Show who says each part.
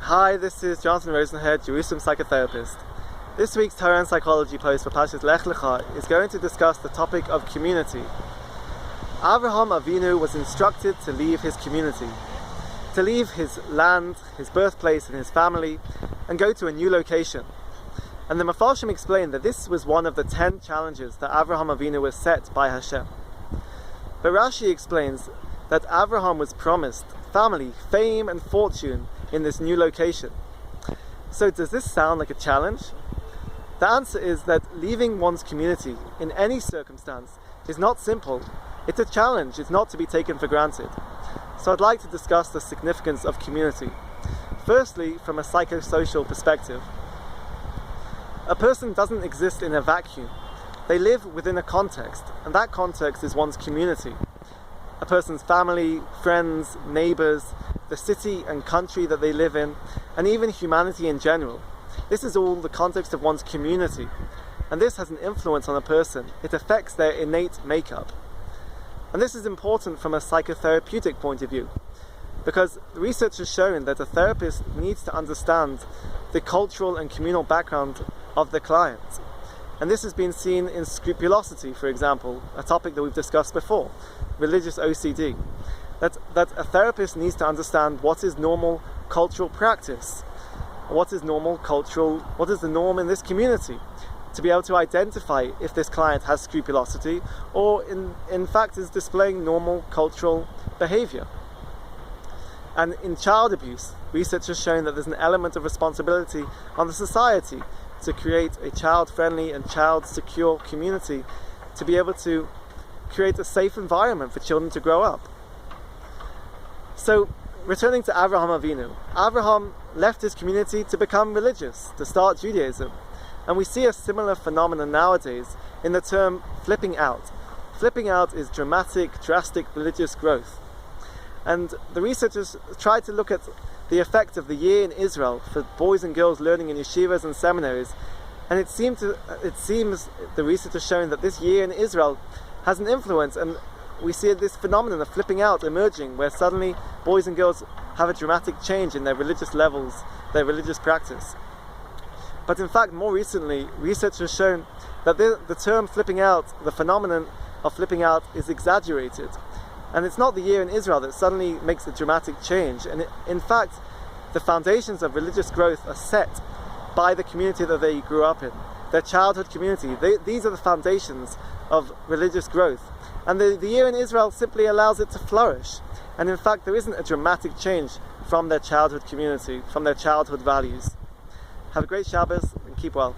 Speaker 1: Hi, this is Jonathan Rosenhead, Jerusalem psychotherapist. This week's Torah and Psychology post for Parshas Lecha is going to discuss the topic of community. Avraham Avinu was instructed to leave his community, to leave his land, his birthplace and his family, and go to a new location. And the Mefarshim explained that this was one of the 10 challenges that Avraham Avinu was set by Hashem. But Rashi explains that Avraham was promised family, fame and fortune in this new location. So does this sound like a challenge? The answer is that leaving one's community in any circumstance is not simple. It's a challenge, it's not to be taken for granted. So I'd like to discuss the significance of community. Firstly, from a psychosocial perspective. A person doesn't exist in a vacuum. They live within a context, and that context is one's community. A person's family, friends, neighbours, the city and country that they live in, and even humanity in general. This is all the context of one's community, and this has an influence on a person. It affects their innate makeup. And this is important from a psychotherapeutic point of view, because research has shown that a therapist needs to understand the cultural and communal background of the client. And this has been seen in scrupulosity, for example, a topic that we've discussed before, religious OCD. That a therapist needs to understand what is normal cultural practice, what is the norm in this community, to be able to identify if this client has scrupulosity or in fact is displaying normal cultural behavior. And in child abuse, research has shown that there's an element of responsibility on the society to create a child-friendly and child-secure community, to be able to create a safe environment for children to grow up. So, returning to Avraham Avinu, Avraham left his community to become religious, to start Judaism. And we see a similar phenomenon nowadays in the term flipping out. Flipping out is drastic religious growth. And the researchers tried to look at the effect of the year in Israel for boys and girls learning in yeshivas and seminaries, and it seems the research has shown that this year in Israel has an influence, and we see this phenomenon of flipping out emerging, where suddenly boys and girls have a dramatic change in their religious levels, their religious practice. But in fact, more recently, research has shown that the term flipping out, the phenomenon of flipping out, is exaggerated. And it's not the year in Israel that suddenly makes a dramatic change. And in fact, the foundations of religious growth are set by the community that they grew up in, their childhood community. These are the foundations of religious growth. And the year in Israel simply allows it to flourish. And in fact, there isn't a dramatic change from their childhood community, from their childhood values. Have a great Shabbos and keep well.